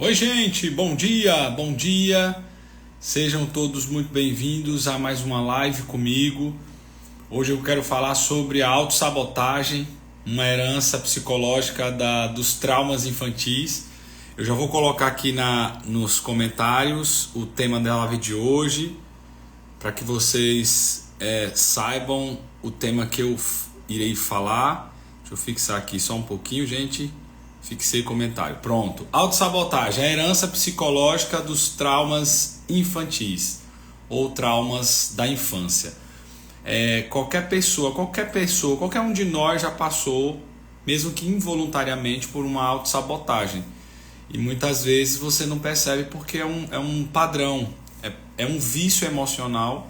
Oi, gente, bom dia, bom dia. Sejam todos muito bem-vindos a mais uma live comigo. Hoje eu quero falar sobre a autossabotagem, uma herança psicológica dos traumas infantis. Eu já vou colocar aqui nos comentários o tema da live de hoje, para que vocês saibam o tema que eu irei falar. Deixa eu fixar aqui só um pouquinho, gente. Fixei comentário. Pronto. Autossabotagem, a herança psicológica dos traumas infantis ou traumas da infância. Qualquer pessoa, qualquer um de nós já passou, mesmo que involuntariamente, por uma autossabotagem. E muitas vezes você não percebe porque é um padrão, é um vício emocional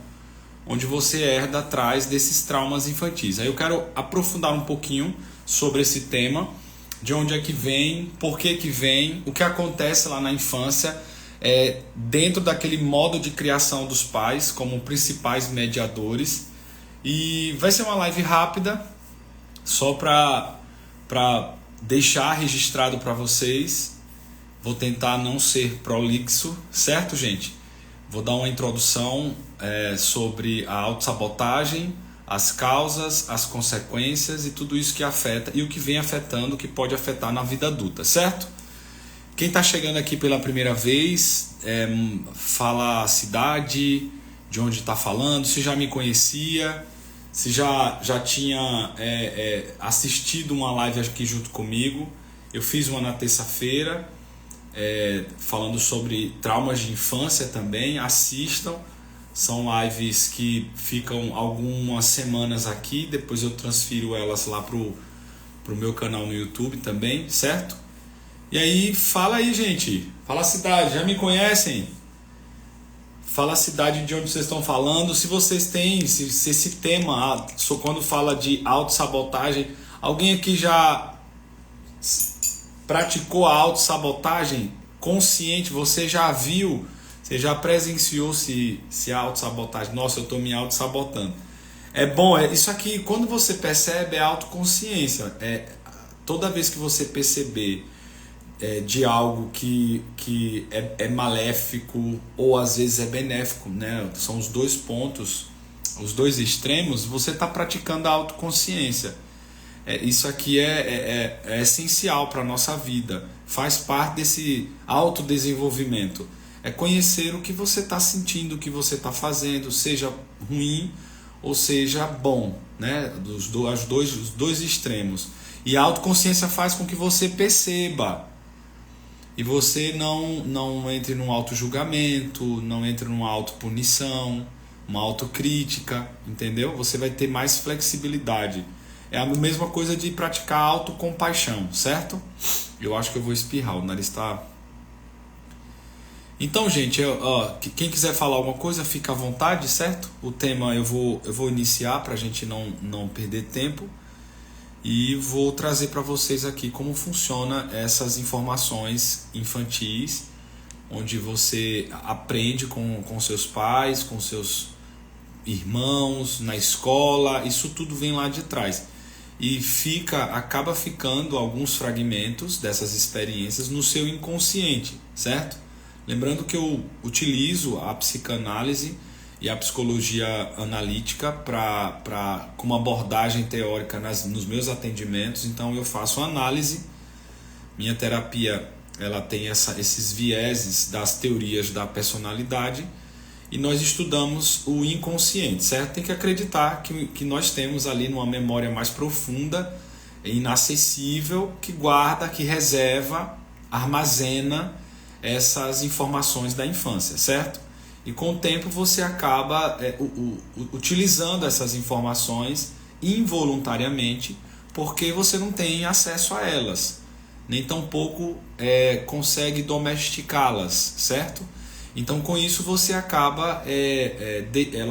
onde você herda atrás desses traumas infantis. Aí eu quero aprofundar um pouquinho sobre esse tema. De onde é que vem, por que vem, o que acontece lá na infância, dentro daquele modo de criação dos pais como principais mediadores. E vai ser uma live rápida, só para deixar registrado para vocês. Vou tentar não ser prolixo, certo, gente? Vou dar uma introdução sobre a autossabotagem, as causas, as consequências e tudo isso que afeta e o que vem afetando, que pode afetar na vida adulta, certo? Quem está chegando aqui pela primeira vez, fala a cidade, de onde está falando, se já me conhecia, se já tinha assistido uma live aqui junto comigo. Eu fiz uma na terça-feira, falando sobre traumas de infância também, assistam. São lives que ficam algumas semanas aqui, depois eu transfiro elas lá pro meu canal no YouTube também, certo? E aí, fala aí, gente. Fala a cidade, já me conhecem? Fala a cidade de onde vocês estão falando. Se vocês têm, se esse tema, quando fala de autossabotagem, alguém aqui já praticou a autossabotagem consciente? Você já viu? Você já presenciou se a autossabotagem? Nossa, eu estou me autossabotando. É bom, isso aqui, quando você percebe, é autoconsciência. Toda vez que você perceber de algo que é maléfico ou às vezes é benéfico, né? São os dois pontos, os dois extremos, você está praticando a autoconsciência. Isso aqui é essencial para a nossa vida, faz parte desse autodesenvolvimento. É conhecer o que você está sentindo, o que você está fazendo, seja ruim ou seja bom, né? Os dois extremos. E a autoconsciência faz com que você perceba. E você não entre num autojulgamento, não entre numa autopunição, uma autocrítica, entendeu? Você vai ter mais flexibilidade. É a mesma coisa de praticar a autocompaixão, certo? Eu acho que eu vou espirrar, o nariz está... Então, gente, quem quiser falar alguma coisa, fica à vontade, certo? O tema eu vou iniciar para a gente não perder tempo e vou trazer para vocês aqui como funciona essas informações infantis, onde você aprende com seus pais, com seus irmãos, na escola, isso tudo vem lá de trás. E acaba ficando alguns fragmentos dessas experiências no seu inconsciente, certo? Lembrando que eu utilizo a psicanálise e a psicologia analítica como abordagem teórica nos meus atendimentos. Então eu faço análise. Minha terapia ela tem esses vieses das teorias da personalidade e nós estudamos o inconsciente, certo? Tem que acreditar que nós temos ali uma memória mais profunda, inacessível, que guarda, que reserva, armazena essas informações da infância, certo? E com o tempo você acaba utilizando essas informações involuntariamente porque você não tem acesso a elas, nem tampouco consegue domesticá-las, certo? Então com isso você acaba,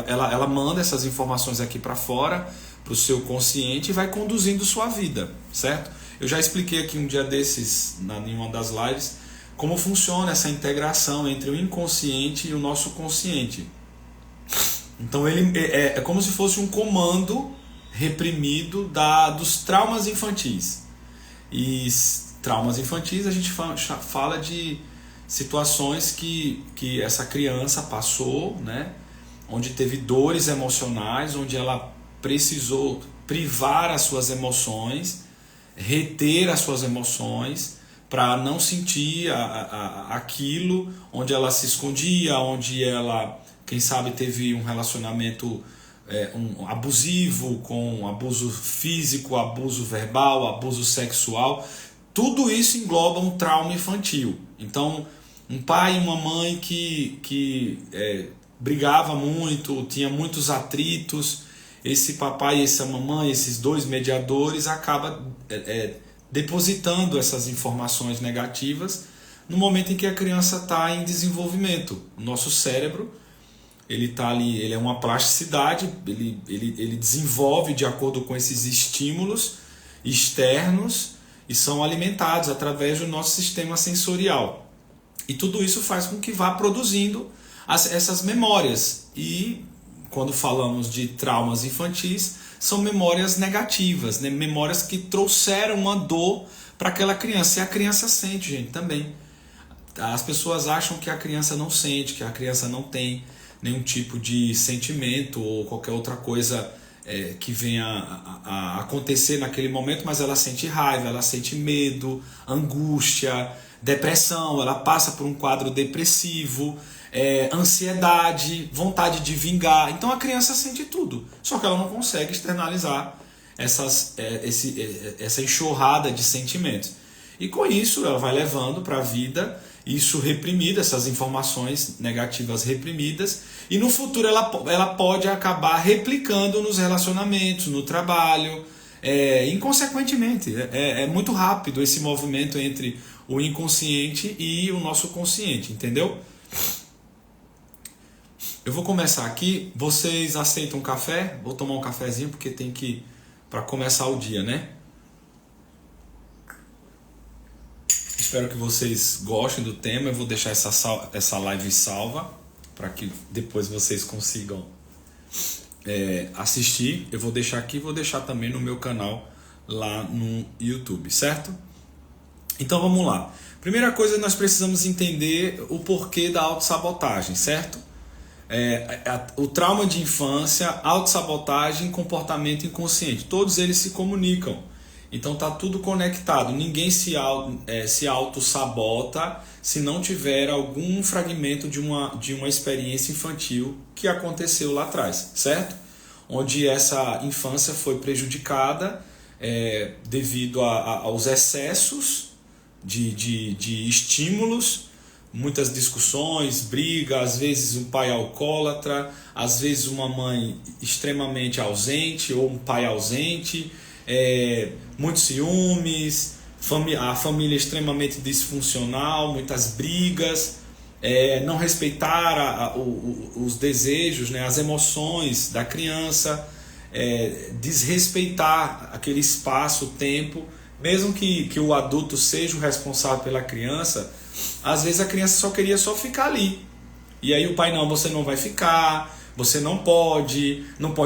ela manda essas informações aqui para fora, para o seu consciente e vai conduzindo sua vida, certo? Eu já expliquei aqui um dia desses, em uma das lives, como funciona essa integração entre o inconsciente e o nosso consciente. Então ele é como se fosse um comando reprimido dos traumas infantis. E traumas infantis a gente fala de situações que essa criança passou, né? Onde teve dores emocionais, onde ela precisou privar as suas emoções, reter as suas emoções, para não sentir aquilo, onde ela se escondia, onde ela, quem sabe, teve um relacionamento abusivo, com abuso físico, abuso verbal, abuso sexual. Tudo isso engloba um trauma infantil. Então, um pai e uma mãe que brigava muito, tinha muitos atritos, esse papai e essa mamãe, esses dois mediadores, acaba depositando essas informações negativas no momento em que a criança está em desenvolvimento. O nosso cérebro, ele está ali, ele é uma plasticidade, ele desenvolve de acordo com esses estímulos externos e são alimentados através do nosso sistema sensorial. E tudo isso faz com que vá produzindo essas memórias. E quando falamos de traumas infantis, são memórias negativas, né? Memórias que trouxeram uma dor para aquela criança. E a criança sente, gente, também. As pessoas acham que a criança não sente, que a criança não tem nenhum tipo de sentimento ou qualquer outra coisa que venha a acontecer naquele momento, mas ela sente raiva, ela sente medo, angústia, depressão, ela passa por um quadro depressivo, ansiedade, vontade de vingar. Então a criança sente tudo, só que ela não consegue externalizar essa enxurrada de sentimentos. E com isso ela vai levando para a vida isso reprimido, essas informações negativas reprimidas, e no futuro ela pode acabar replicando nos relacionamentos, no trabalho, inconsequentemente. É muito rápido esse movimento entre o inconsciente e o nosso consciente, entendeu? Eu vou começar aqui. Vocês aceitam um café? Vou tomar um cafezinho porque tem que, para começar o dia, né? Espero que vocês gostem do tema. Eu vou deixar essa live salva para que depois vocês consigam assistir. Eu vou deixar aqui, vou deixar também no meu canal lá no YouTube, certo? Então vamos lá. Primeira coisa, nós precisamos entender o porquê da autossabotagem, certo? O trauma de infância, autossabotagem, comportamento inconsciente, todos eles se comunicam. Então tá tudo conectado. Ninguém se auto-sabota se não tiver algum fragmento de uma experiência infantil que aconteceu lá atrás, certo? Onde essa infância foi prejudicada devido aos excessos de estímulos, muitas discussões, brigas, às vezes um pai alcoólatra, às vezes uma mãe extremamente ausente ou um pai ausente, muitos ciúmes, a família extremamente disfuncional, muitas brigas, não respeitar os desejos, né, as emoções da criança, desrespeitar aquele espaço, o tempo, mesmo que o adulto seja o responsável pela criança. Às vezes a criança só queria ficar ali, e aí o pai: não, você não vai ficar, você não pode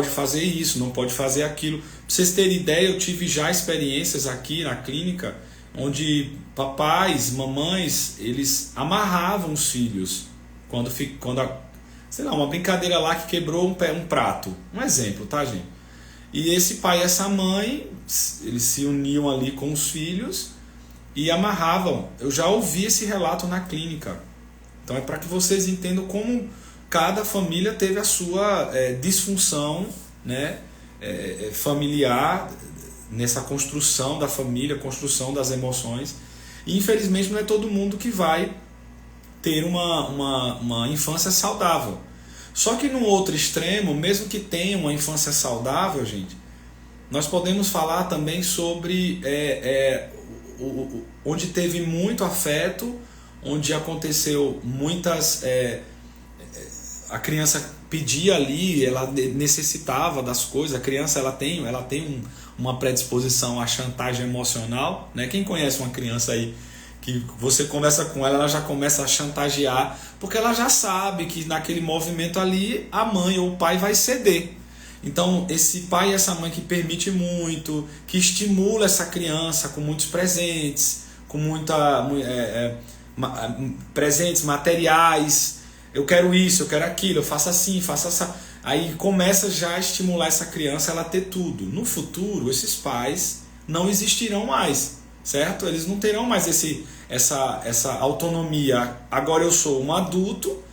fazer isso, não pode fazer aquilo. Pra vocês terem ideia, eu tive já experiências aqui na clínica onde papais, mamães, eles amarravam os filhos quando sei lá, uma brincadeira lá que quebrou um prato, um exemplo, tá, gente? E esse pai e essa mãe, eles se uniam ali com os filhos e amarravam. Eu já ouvi esse relato na clínica. Então é para que vocês entendam como cada família teve a sua disfunção, né, familiar, nessa construção da família, construção das emoções. E infelizmente não é todo mundo que vai ter uma infância saudável. Só que no outro extremo, mesmo que tenha uma infância saudável, gente, nós podemos falar também sobre onde teve muito afeto, onde aconteceu muitas... a criança pedia ali, ela necessitava das coisas. A criança ela tem uma predisposição à chantagem emocional, né? Quem conhece uma criança aí que você conversa com ela já começa a chantagear, porque ela já sabe que naquele movimento ali a mãe ou o pai vai ceder. Então esse pai e essa mãe que permite muito, que estimula essa criança com muitos presentes, com presentes materiais, eu quero isso, eu quero aquilo, eu faço assim, faço essa. Aí começa já a estimular essa criança ela ter tudo. No futuro, esses pais não existirão mais, certo? Eles não terão mais essa autonomia. Agora eu sou um adulto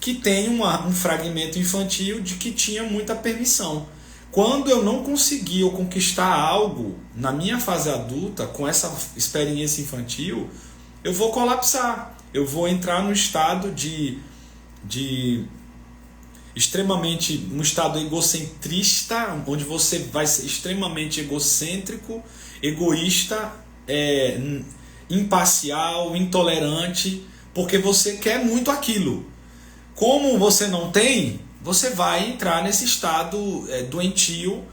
que tem um fragmento infantil de que tinha muita permissão. Quando eu não conseguir ou conquistar algo na minha fase adulta, com essa experiência infantil, eu vou colapsar. Eu vou entrar no estado de extremamente, um estado egocentrista, onde você vai ser extremamente egocêntrico, egoísta, imparcial, intolerante, porque você quer muito aquilo. Como você não tem, você vai entrar nesse estado doentio,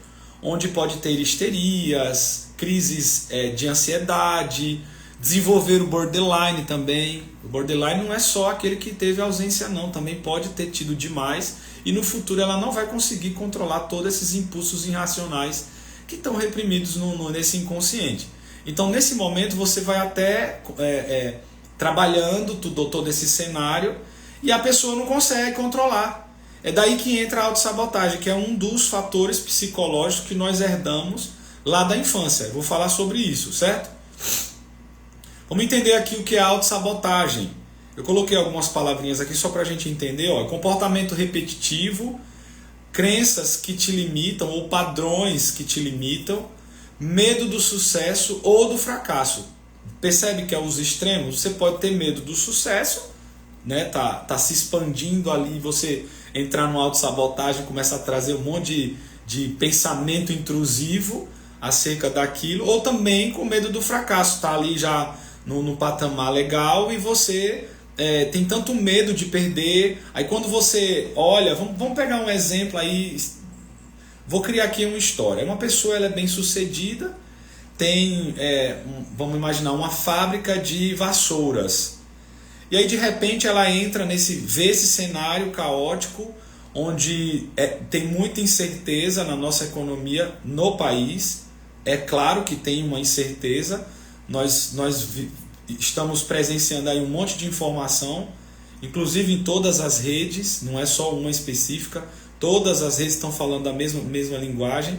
onde pode ter histerias, crises de ansiedade, desenvolver o borderline também. O borderline não é só aquele que teve ausência não, também pode ter tido demais e no futuro ela não vai conseguir controlar todos esses impulsos irracionais que estão reprimidos nesse inconsciente. Então nesse momento você vai até trabalhando todo esse cenário e a pessoa não consegue controlar. É daí que entra a autossabotagem, que é um dos fatores psicológicos que nós herdamos lá da infância. Eu vou falar sobre isso, certo? Vamos entender aqui o que é autossabotagem. Eu coloquei algumas palavrinhas aqui só para a gente entender. Comportamento repetitivo, crenças que te limitam ou padrões que te limitam, medo do sucesso ou do fracasso. Percebe que é os extremos? Você pode ter medo do sucesso, né? Tá se expandindo ali, você entrar numa autossabotagem, começa a trazer um monte de pensamento intrusivo acerca daquilo, ou também com medo do fracasso, tá ali já no patamar legal e você tem tanto medo de perder. Aí quando você olha, vamos pegar um exemplo aí, vou criar aqui uma história. Uma pessoa ela é bem sucedida, tem, vamos imaginar, uma fábrica de vassouras. E aí de repente ela entra vê esse cenário caótico, onde tem muita incerteza na nossa economia no país. É claro que tem uma incerteza, nós estamos presenciando aí um monte de informação, inclusive em todas as redes, não é só uma específica, todas as redes estão falando da mesma linguagem.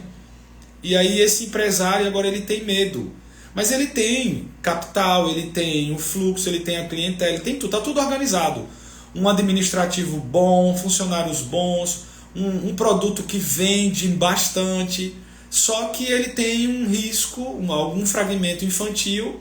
E aí esse empresário agora ele tem medo, mas ele tem capital, ele tem o fluxo, ele tem a clientela, ele tem tudo, está tudo organizado. Um administrativo bom, funcionários bons, um produto que vende bastante, só que ele tem um risco, algum fragmento infantil,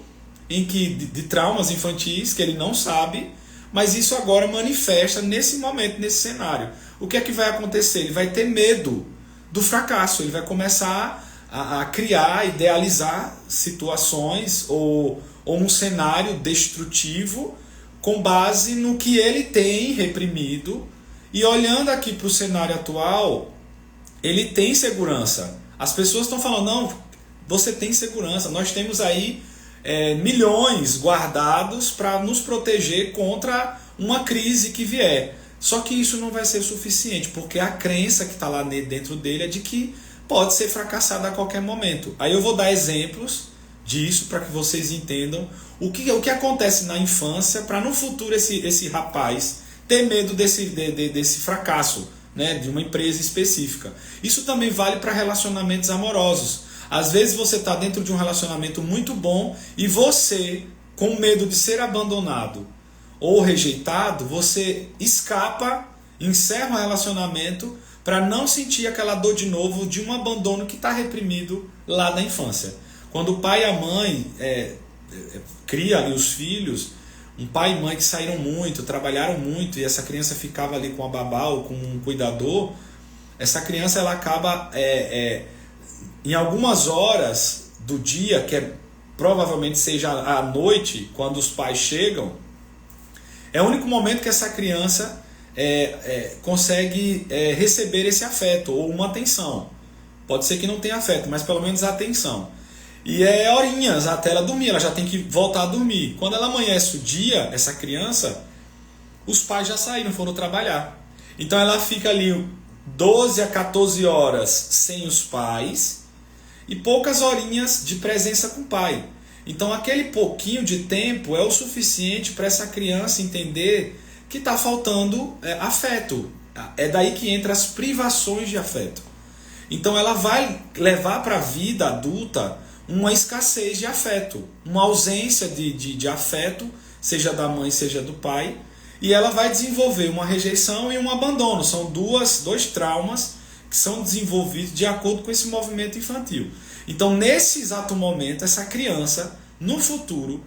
de traumas infantis que ele não sabe, mas isso agora manifesta nesse momento, nesse cenário. O que é que vai acontecer? Ele vai ter medo do fracasso, ele vai começar a criar, idealizar situações ou um cenário destrutivo com base no que ele tem reprimido. E olhando aqui para o cenário atual, ele tem segurança. As pessoas estão falando, não, você tem segurança, nós temos aí milhões guardados para nos proteger contra uma crise que vier. Só que isso não vai ser suficiente, porque a crença que está lá dentro dele é de que pode ser fracassado a qualquer momento. Aí eu vou dar exemplos disso para que vocês entendam o que acontece na infância para no futuro esse rapaz ter medo desse fracasso, né, de uma empresa específica. Isso também vale para relacionamentos amorosos. Às vezes você está dentro de um relacionamento muito bom e você, com medo de ser abandonado ou rejeitado, você escapa, encerra o relacionamento para não sentir aquela dor de novo de um abandono que está reprimido lá da infância. Quando o pai e a mãe cria ali os filhos, um pai e mãe que saíram muito, trabalharam muito, e essa criança ficava ali com a babá ou com um cuidador, essa criança ela acaba em algumas horas do dia, que provavelmente seja à noite, quando os pais chegam, é o único momento que essa criança consegue receber esse afeto ou uma atenção. Pode ser que não tenha afeto, mas pelo menos a atenção. E horinhas até ela dormir, ela já tem que voltar a dormir. Quando ela amanhece o dia, essa criança, os pais já saíram, foram trabalhar. Então ela fica ali 12 a 14 horas sem os pais e poucas horinhas de presença com o pai. Então aquele pouquinho de tempo é o suficiente para essa criança entender que está faltando afeto. É daí que entra as privações de afeto. Então ela vai levar para a vida adulta uma escassez de afeto, uma ausência de afeto, seja da mãe, seja do pai, e ela vai desenvolver uma rejeição e um abandono. São dois traumas que são desenvolvidos de acordo com esse movimento infantil. Então, nesse exato momento, essa criança, no futuro,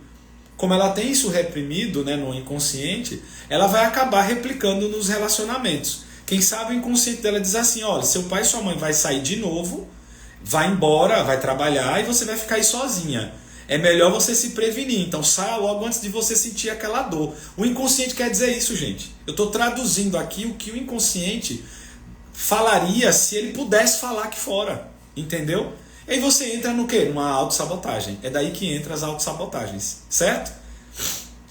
como ela tem isso reprimido, né, no inconsciente, ela vai acabar replicando nos relacionamentos. Quem sabe o inconsciente dela diz assim: olha, seu pai e sua mãe vai sair de novo, vai embora, vai trabalhar e você vai ficar aí sozinha. É melhor você se prevenir, então saia logo antes de você sentir aquela dor. O inconsciente quer dizer isso, gente. Eu estou traduzindo aqui o que o inconsciente falaria se ele pudesse falar aqui fora, entendeu? E aí você entra no quê? Numa autossabotagem. É daí que entra as autossabotagens, certo?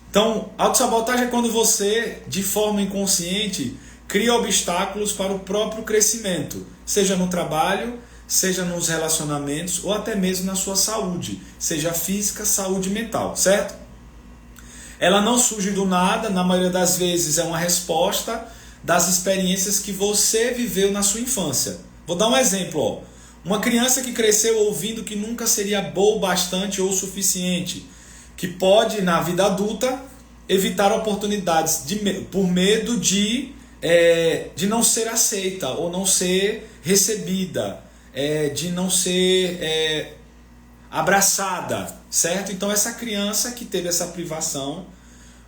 Então, autossabotagem é quando você, de forma inconsciente, cria obstáculos para o próprio crescimento, seja no trabalho, seja nos relacionamentos ou até mesmo na sua saúde, seja física, saúde mental, certo? Ela não surge do nada, na maioria das vezes é uma resposta das experiências que você viveu na sua infância. Vou dar um exemplo, ó. Uma criança que cresceu ouvindo que nunca seria boa o bastante ou o suficiente, que pode, na vida adulta, evitar oportunidades por medo de não ser aceita ou não ser recebida, de não ser abraçada, certo? Então essa criança que teve essa privação,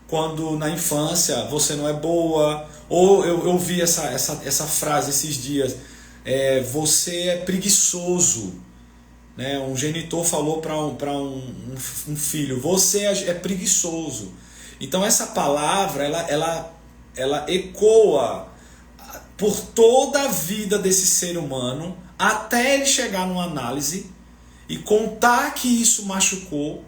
quando na infância você não é boa, ou eu ouvi essa frase esses dias, você é preguiçoso, né? Um genitor falou para um filho, você é preguiçoso. Então essa palavra ela ecoa por toda a vida desse ser humano, até ele chegar numa análise e contar que isso machucou.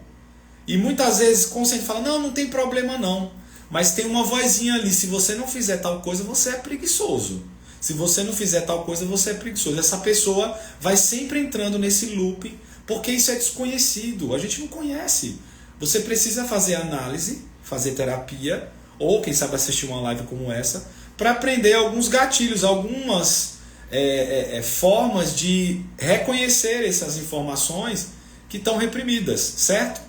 E muitas vezes o consciente fala, não tem problema não. Mas tem uma vozinha ali, se você não fizer tal coisa, você é preguiçoso. Se você não fizer tal coisa, você é preguiçoso. Essa pessoa vai sempre entrando nesse loop, porque isso é desconhecido, a gente não conhece. Você precisa fazer análise, fazer terapia, ou quem sabe assistir uma live como essa, para aprender alguns gatilhos, algumas formas de reconhecer essas informações que estão reprimidas, certo?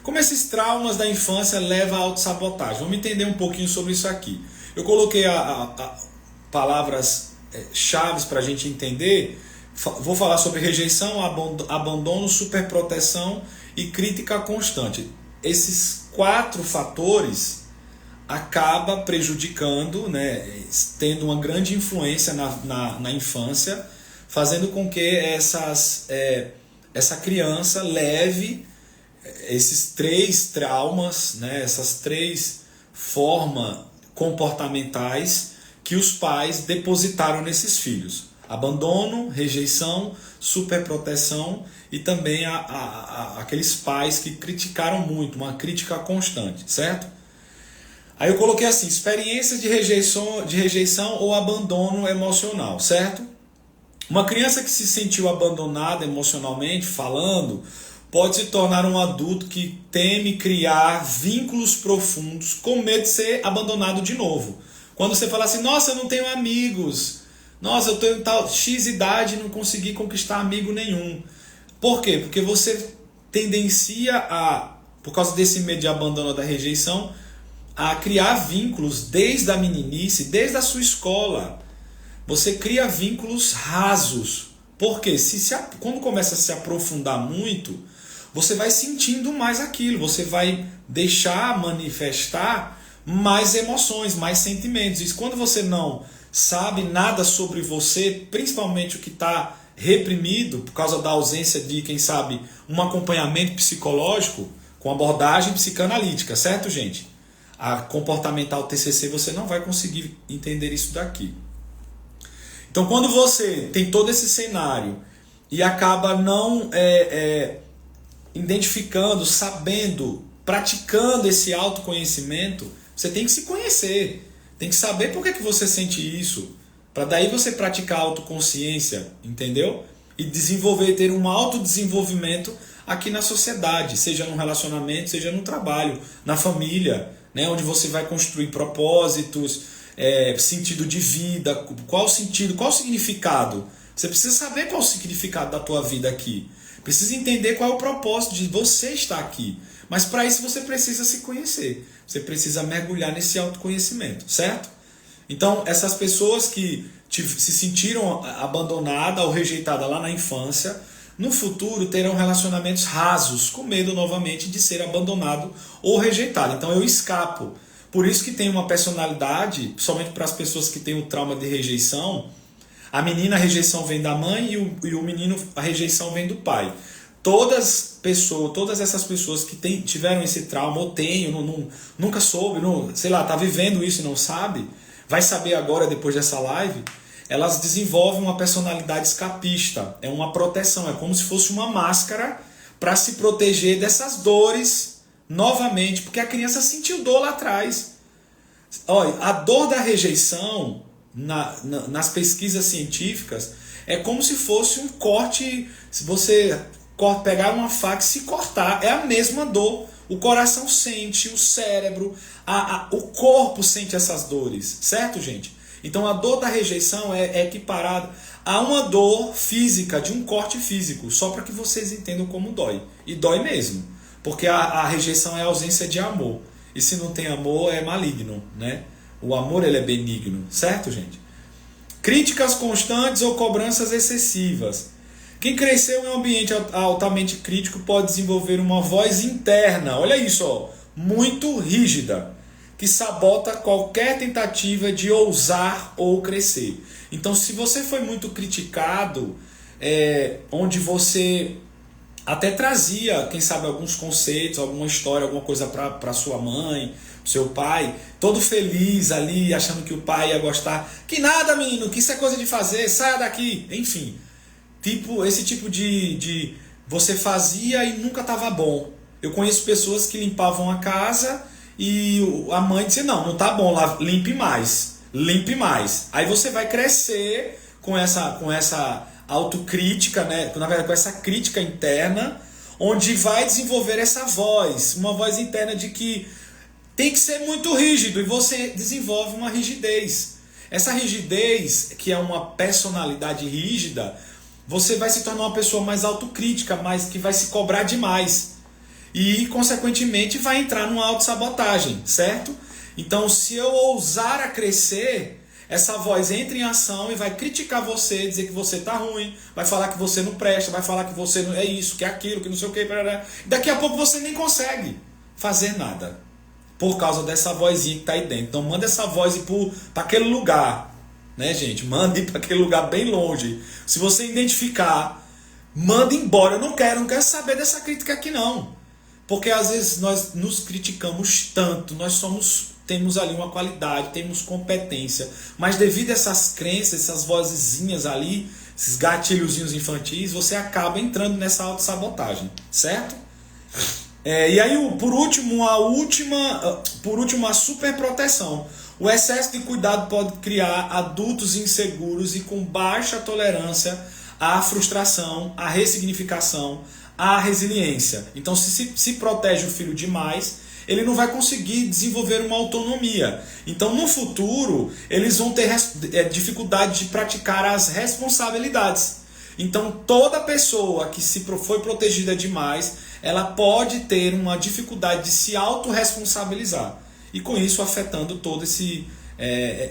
Como esses traumas da infância levam à autossabotagem? Vamos entender um pouquinho sobre isso aqui. Eu coloquei palavras chaves para a gente entender. Vou falar sobre rejeição, abandono, superproteção e crítica constante. Esses 4 fatores acaba prejudicando, né, tendo uma grande influência na infância, fazendo com que essa criança leve esses 3 traumas, né, essas 3 formas comportamentais que os pais depositaram nesses filhos. Abandono, rejeição, superproteção e também aqueles pais que criticaram muito, uma crítica constante, certo? Aí eu coloquei assim, experiências de rejeição ou abandono emocional, certo? Uma criança que se sentiu abandonada emocionalmente, falando, pode se tornar um adulto que teme criar vínculos profundos com medo de ser abandonado de novo. Quando você fala assim, nossa, eu não tenho amigos, nossa, eu tenho tal X idade e não consegui conquistar amigo nenhum. Por quê? Porque você tendencia por causa desse medo de abandono da rejeição, a criar vínculos desde a meninice, desde a sua escola. Você cria vínculos rasos. Por quê? Quando começa a se aprofundar muito, você vai sentindo mais aquilo, você vai deixar manifestar mais emoções, mais sentimentos. E quando você não sabe nada sobre você, principalmente o que está reprimido, por causa da ausência de, quem sabe, um acompanhamento psicológico com abordagem psicanalítica, certo, gente? A comportamental TCC você não vai conseguir entender isso daqui. Então quando você tem todo esse cenário e acaba não identificando, sabendo, praticando esse autoconhecimento, você tem que se conhecer, tem que saber por que você sente isso, para daí você praticar a autoconsciência, entendeu? E desenvolver, ter um autodesenvolvimento aqui na sociedade, seja no relacionamento, seja no trabalho, na família, né? Onde você vai construir propósitos, sentido de vida, qual sentido, qual significado. Você precisa saber qual é o significado da tua vida aqui. Precisa entender qual é o propósito de você estar aqui. Mas para isso você precisa se conhecer. Você precisa mergulhar nesse autoconhecimento, certo? Então, essas pessoas que se sentiram abandonadas ou rejeitadas lá na infância, no futuro terão relacionamentos rasos, com medo novamente de ser abandonado ou rejeitado. Então eu escapo. Por isso que tem uma personalidade, somente para as pessoas que têm o trauma de rejeição. A menina, a rejeição vem da mãe e o menino, a rejeição vem do pai. Todas essas pessoas que tiveram esse trauma, ou têm, nunca soube, sei lá, está vivendo isso e não sabe, vai saber agora depois dessa live, elas desenvolvem uma personalidade escapista. É uma proteção, é como se fosse uma máscara para se proteger dessas dores novamente, porque a criança sentiu dor lá atrás. Olha, a dor da rejeição, nas pesquisas científicas, é como se fosse um corte. Se você pegar uma faca e se cortar, é a mesma dor. O coração sente, o cérebro, o corpo sente essas dores, certo, gente? Então a dor da rejeição é equiparada a uma dor física, de um corte físico, só para que vocês entendam como dói. E dói mesmo, porque a rejeição é a ausência de amor. E se não tem amor, é maligno, né? O amor, ele é benigno, certo, gente? Críticas constantes ou cobranças excessivas. Quem cresceu em um ambiente altamente crítico pode desenvolver uma voz interna, olha isso, ó, muito rígida, que sabota qualquer tentativa de ousar ou crescer. Então, se você foi muito criticado, onde você até trazia, quem sabe, alguns conceitos, alguma história, alguma coisa para sua mãe, seu pai, todo feliz ali, achando que o pai ia gostar. Que nada, menino, que isso é coisa de fazer, saia daqui. Enfim, esse tipo de você fazia e nunca estava bom. Eu conheço pessoas que limpavam a casa e a mãe dizia, não tá bom lá, limpe mais. Aí você vai crescer com essa autocrítica, né? Na verdade, com essa crítica interna, onde vai desenvolver essa voz, uma voz interna de que tem que ser muito rígido, e você desenvolve uma rigidez. Essa rigidez, que é uma personalidade rígida, você vai se tornar uma pessoa mais autocrítica, mas que vai se cobrar demais. E, consequentemente, vai entrar numa autossabotagem, certo? Então, se eu ousar a crescer, essa voz entra em ação e vai criticar você, dizer que você tá ruim, vai falar que você não presta, vai falar que você não é isso, que é aquilo, que não sei o que. Daqui a pouco você nem consegue fazer nada, por causa dessa vozinha que tá aí dentro. Então, manda essa voz ir para aquele lugar, né, gente? Manda ir para aquele lugar bem longe. Se você identificar, manda embora. Eu não quero saber dessa crítica aqui, não. Porque às vezes nós nos criticamos tanto, temos ali uma qualidade, temos competência, mas devido a essas crenças, essas vozezinhas ali, esses gatilhozinhos infantis, você acaba entrando nessa autossabotagem, certo? E aí, por último, a superproteção. O excesso de cuidado pode criar adultos inseguros e com baixa tolerância à frustração, à ressignificação, à resiliência. Então, se protege o filho demais, ele não vai conseguir desenvolver uma autonomia. Então, no futuro, eles vão ter dificuldade de praticar as responsabilidades. Então, toda pessoa que foi protegida demais, ela pode ter uma dificuldade de se autorresponsabilizar. E com isso, afetando todo esse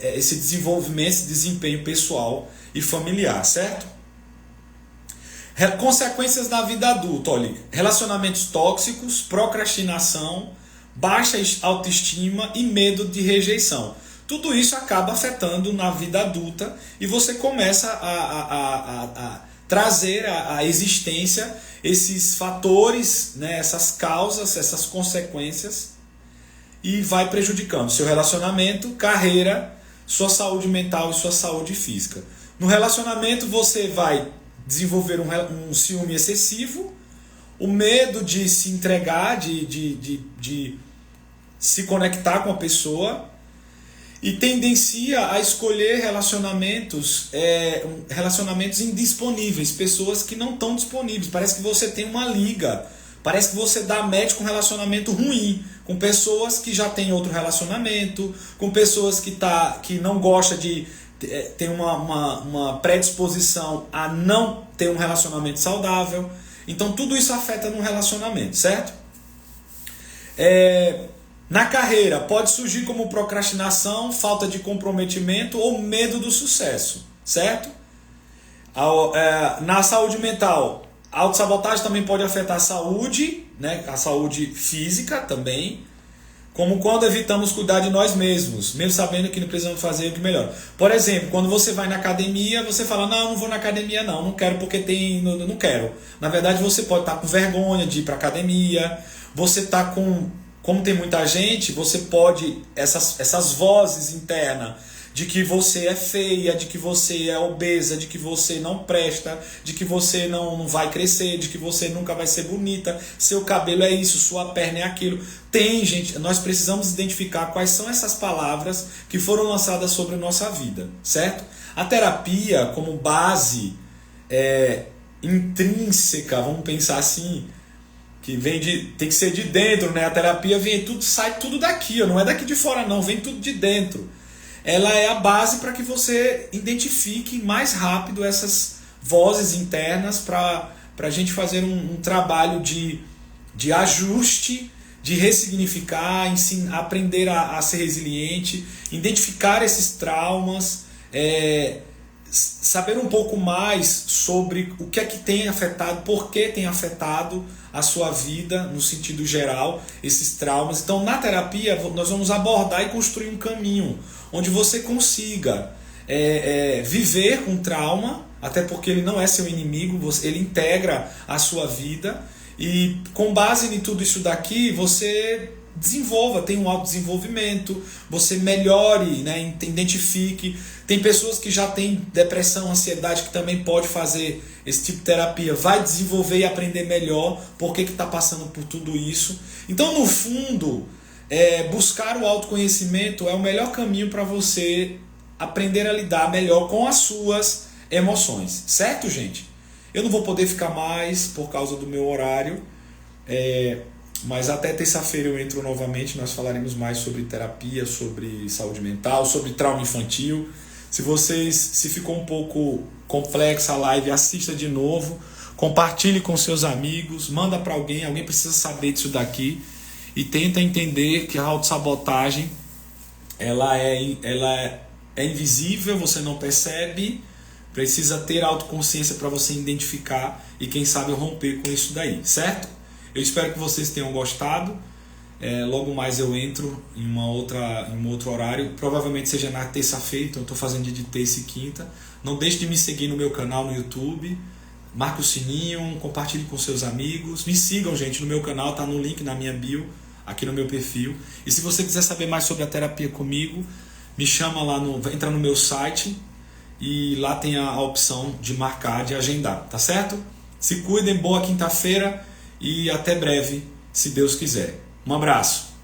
desenvolvimento, esse desempenho pessoal e familiar, certo? Consequências da vida adulta, olha, relacionamentos tóxicos, procrastinação, baixa autoestima e medo de rejeição. Tudo isso acaba afetando na vida adulta e você começa a trazer à existência esses fatores, né, essas causas, essas consequências, e vai prejudicando seu relacionamento, carreira, sua saúde mental e sua saúde física. No relacionamento você vai desenvolver um ciúme excessivo, o medo de se entregar, de se conectar com a pessoa, e tendencia a escolher relacionamentos indisponíveis, pessoas que não estão disponíveis. Parece que você tem uma liga, parece que você dá match com um relacionamento ruim, com pessoas que já têm outro relacionamento, com pessoas que não gostam de ter uma predisposição a não ter um relacionamento saudável. Então tudo isso afeta no relacionamento, certo? Na carreira pode surgir como procrastinação, falta de comprometimento ou medo do sucesso, certo? Na saúde mental, a autossabotagem também pode afetar a saúde, né? A saúde física também, como quando evitamos cuidar de nós mesmos, mesmo sabendo que não precisamos fazer o que melhor. Por exemplo, quando você vai na academia, você fala, não, eu não vou na academia não quero porque não quero. Na verdade, você pode estar com vergonha de ir para a academia, você está como tem muita gente, você pode, essas vozes internas, de que você é feia, de que você é obesa, de que você não presta, de que você não vai crescer, de que você nunca vai ser bonita, seu cabelo é isso, sua perna é aquilo. Gente, nós precisamos identificar quais são essas palavras que foram lançadas sobre a nossa vida, certo? A terapia, como base intrínseca, vamos pensar assim, que tem que ser de dentro, né? A terapia sai tudo daqui, não é daqui de fora não, vem tudo de dentro. Ela é a base para que você identifique mais rápido essas vozes internas para a gente fazer um trabalho de ajuste, de ressignificar, aprender a ser resiliente, identificar esses traumas, saber um pouco mais sobre o que é que tem afetado, por que tem afetado a sua vida no sentido geral, esses traumas. Então na terapia nós vamos abordar e construir um caminho onde você consiga viver com trauma, até porque ele não é seu inimigo, ele integra a sua vida, e com base em tudo isso daqui você tenha um autodesenvolvimento, você melhore, né, identifique. Tem pessoas que já têm depressão, ansiedade, que também pode fazer esse tipo de terapia, vai desenvolver e aprender melhor por que está passando por tudo isso. Então, no fundo, buscar o autoconhecimento é o melhor caminho para você aprender a lidar melhor com as suas emoções, certo, gente? Eu não vou poder ficar mais por causa do meu horário, mas até terça-feira eu entro novamente, nós falaremos mais sobre terapia, sobre saúde mental, sobre trauma infantil. Se ficou um pouco complexa a live, assista de novo, compartilhe com seus amigos, manda para alguém precisa saber disso daqui, e tenta entender que a autossabotagem ela é invisível, você não percebe, precisa ter autoconsciência para você identificar e quem sabe romper com isso daí, certo? Eu espero que vocês tenham gostado. Logo mais eu entro em um outro horário, provavelmente seja na terça-feira, então eu estou fazendo dia de terça e quinta. Não deixe de me seguir no meu canal no YouTube, marque o sininho, compartilhe com seus amigos, me sigam, gente, no meu canal, está no link na minha bio, aqui no meu perfil. E se você quiser saber mais sobre a terapia comigo, me chama lá, entra no meu site e lá tem a opção de marcar, de agendar, tá certo? Se cuidem, boa quinta-feira e até breve, se Deus quiser. Um abraço.